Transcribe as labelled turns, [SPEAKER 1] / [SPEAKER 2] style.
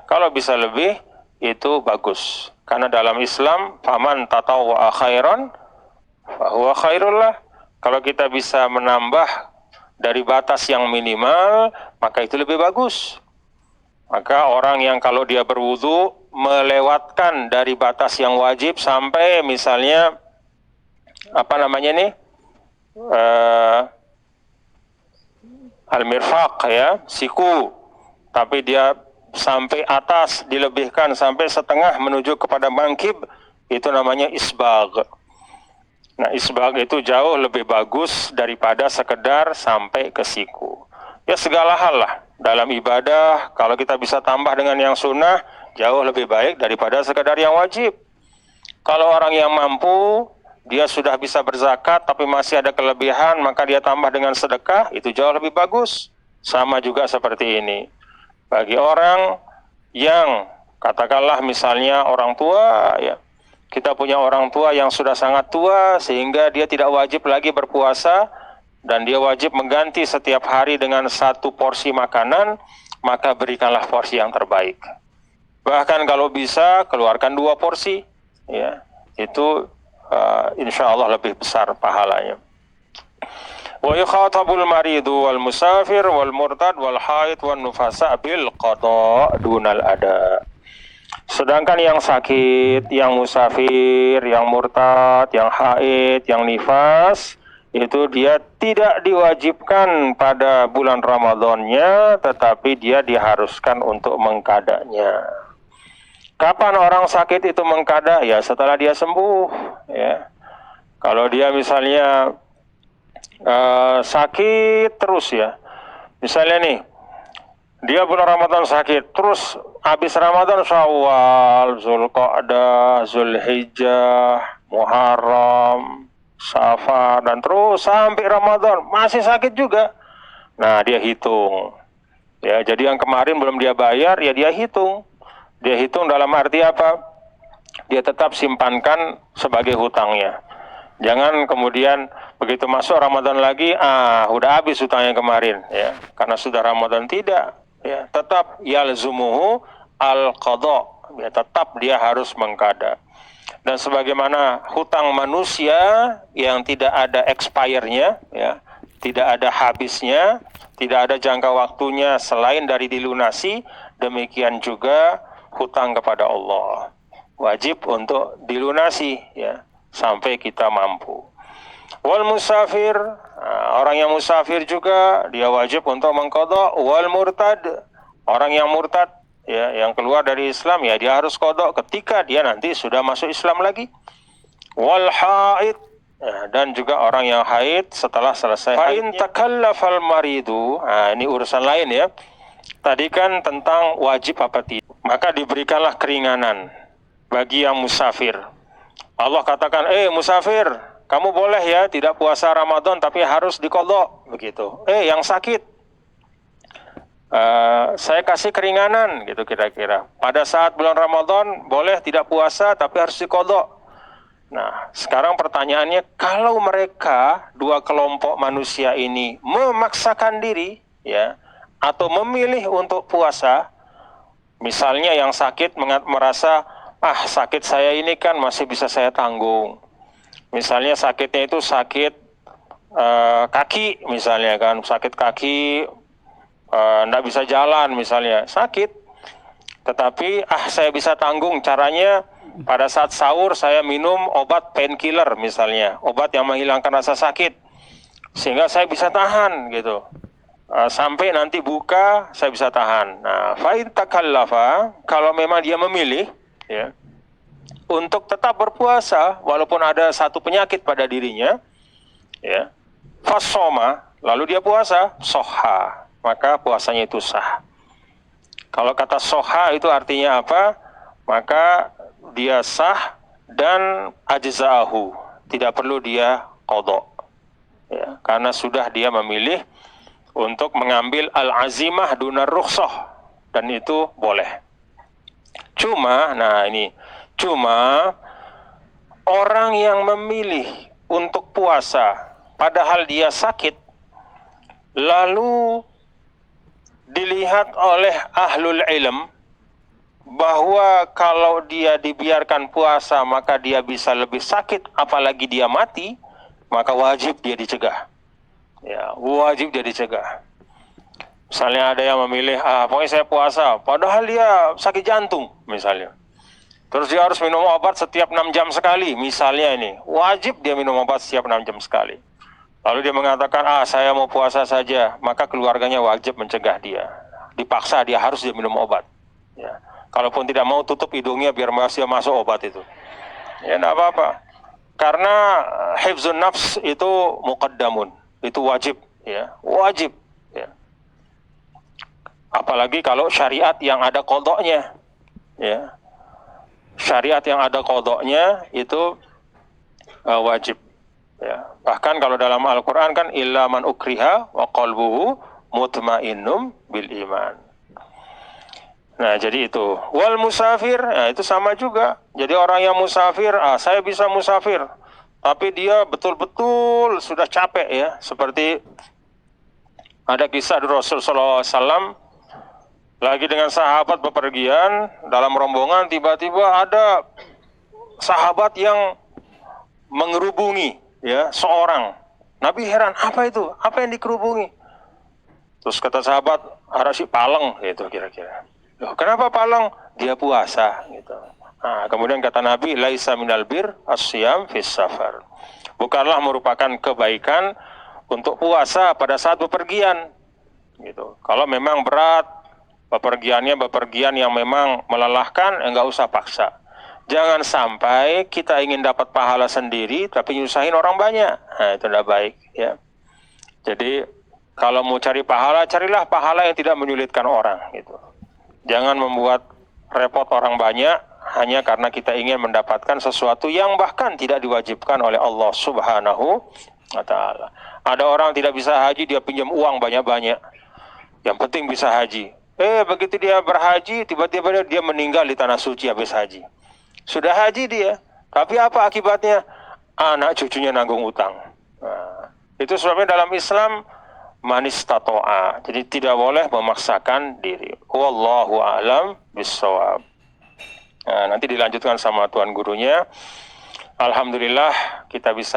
[SPEAKER 1] Kalau bisa lebih, itu bagus. Karena dalam Islam, faman tatawwa'a khairan fahuwa khairul lah. Kalau kita bisa menambah dari batas yang minimal, maka itu lebih bagus. Maka orang yang kalau dia berwudu melewatkan dari batas yang wajib sampai misalnya al-mirfaq ya, siku, tapi dia sampai atas dilebihkan sampai setengah menuju kepada mangkib, itu namanya isbagh. Nah, isbagh itu jauh lebih bagus daripada sekedar sampai ke siku. Ya segala hal lah dalam ibadah, kalau kita bisa tambah dengan yang sunnah, jauh lebih baik daripada sekedar yang wajib. Kalau orang yang mampu, dia sudah bisa berzakat tapi masih ada kelebihan, maka dia tambah dengan sedekah, itu jauh lebih bagus. Sama juga seperti ini. Bagi orang yang katakanlah misalnya orang tua ya, kita punya orang tua yang sudah sangat tua sehingga dia tidak wajib lagi berpuasa dan dia wajib mengganti setiap hari dengan satu porsi makanan, maka berikanlah porsi yang terbaik. Bahkan kalau bisa keluarkan 2 porsi ya, itu insya Allah lebih besar pahalanya. Wa yukhatabul maridu wal musafir wal murtad wal haid wan nufasa bil qada dunal ada. Sedangkan yang sakit, yang musafir, yang murtad, yang haid, yang nifas, itu dia tidak diwajibkan pada bulan Ramadannya, tetapi dia diharuskan untuk mengqadanya. Kapan orang sakit itu mengqada? Ya setelah dia sembuh ya. Kalau dia misalnya sakit terus ya, misalnya nih dia bulan Ramadan sakit, terus habis Ramadan Syawal, Zulqa'dah, Zulhijjah, Muharram, Safar, dan terus sampai Ramadan masih sakit juga. Nah, dia hitung. Ya, jadi yang kemarin belum dia bayar, ya dia hitung. Dia hitung dalam arti apa? Dia tetap simpankan sebagai hutangnya. Jangan kemudian begitu masuk Ramadan lagi, udah habis hutangnya kemarin, ya. Karena sudah Ramadan tidak. Ya, tetap yalzumuhu al-qadha, ya, tetap dia harus mengqada. Dan sebagaimana hutang manusia yang tidak ada expire-nya, ya, tidak ada habisnya, tidak ada jangka waktunya selain dari dilunasi, demikian juga hutang kepada Allah wajib untuk dilunasi ya sampai kita mampu. Wal musafir, orang yang musafir juga dia wajib untuk mengqadha. Wal murtad, orang yang murtad ya, yang keluar dari Islam ya dia harus qadha ketika dia nanti sudah masuk Islam lagi. Wal haid, ya, dan juga orang yang haid setelah selesai haidnya. Fa in takallafal maridu, ini urusan lain ya. Tadi kan tentang wajib apa tidak, maka diberikanlah keringanan bagi yang musafir. Allah katakan, musafir, kamu boleh ya tidak puasa Ramadan tapi harus diqadha begitu. Yang sakit, saya kasih keringanan gitu kira-kira. Pada saat bulan Ramadan boleh tidak puasa tapi harus diqadha. Nah, sekarang pertanyaannya, kalau mereka dua kelompok manusia ini memaksakan diri ya atau memilih untuk puasa, misalnya yang sakit merasa sakit saya ini kan masih bisa saya tanggung. Misalnya sakitnya itu sakit kaki misalnya kan, sakit kaki, nggak bisa jalan misalnya, sakit. Tetapi saya bisa tanggung, caranya pada saat sahur saya minum obat painkiller misalnya, obat yang menghilangkan rasa sakit, sehingga saya bisa tahan gitu. Sampai nanti buka saya bisa tahan. Nah, fa in takallafa, kalau memang dia memilih ya untuk tetap berpuasa walaupun ada satu penyakit pada dirinya ya, fasoma, lalu dia puasa, soha, maka puasanya itu sah. Kalau kata soha itu artinya apa? Maka dia sah dan ajza'ahu, tidak perlu dia qadha ya, karena sudah dia memilih untuk mengambil al-azimah dunar rukhsah, dan itu boleh. Cuma orang yang memilih untuk puasa padahal dia sakit, lalu dilihat oleh ahlul ilm bahwa kalau dia dibiarkan puasa maka dia bisa lebih sakit, apalagi dia mati, maka wajib dia dicegah. Ya, wajib dia dicegah. Misalnya ada yang memilih, pokoknya saya puasa, padahal dia sakit jantung misalnya. Terus dia harus minum obat setiap 6 jam sekali, misalnya ini. Wajib dia minum obat setiap 6 jam sekali. Lalu dia mengatakan, saya mau puasa saja, maka keluarganya wajib mencegah dia. Dipaksa dia harus dia minum obat. Ya. Kalaupun tidak mau, tutup hidungnya biar masih masuk obat itu. Ya, enggak apa-apa. Karena hifzun nafs itu muqaddamun, itu wajib, ya, wajib. Ya. Apalagi kalau syariat yang ada qadanya, ya. Syariat yang ada qadanya itu wajib. Ya. Bahkan kalau dalam Al-Quran kan illa man ukriha wa qalbuhu mutmainnum bil iman. Nah, jadi itu. Wal musafir, nah itu sama juga. Jadi orang yang musafir, saya bisa musafir, tapi dia betul-betul sudah capek ya. Seperti ada kisah dari Rasulullah SAW, lagi dengan sahabat bepergian, dalam rombongan tiba-tiba ada sahabat yang mengerubungi ya seorang. Nabi heran, apa itu? Apa yang dikerubungi? Terus kata sahabat, ada si paleng gitu kira-kira. Loh, kenapa paleng? Dia puasa gitu. Nah, kemudian kata Nabi, laisa minal bir asyam fis safar. Bukanlah merupakan kebaikan untuk puasa pada saat bepergian gitu. Kalau memang berat bepergian yang memang melelahkan, enggak usah paksa. Jangan sampai kita ingin dapat pahala sendiri tapi nyusahin orang banyak. Nah, itu tidak baik ya. Jadi kalau mau cari pahala, carilah pahala yang tidak menyulitkan orang gitu. Jangan membuat repot orang banyak hanya karena kita ingin mendapatkan sesuatu yang bahkan tidak diwajibkan oleh Allah Subhanahu wa ta'ala. Ada orang tidak bisa haji, dia pinjam uang banyak-banyak. Yang penting bisa haji. Begitu dia berhaji, tiba-tiba dia meninggal di tanah suci habis haji. Sudah haji dia, tapi apa akibatnya? Anak cucunya nanggung utang. Nah, itu sebabnya dalam Islam manis tato'a, jadi tidak boleh memaksakan diri. Wallahu a'lam bissawab. Nah, nanti dilanjutkan sama tuan gurunya. Alhamdulillah kita bisa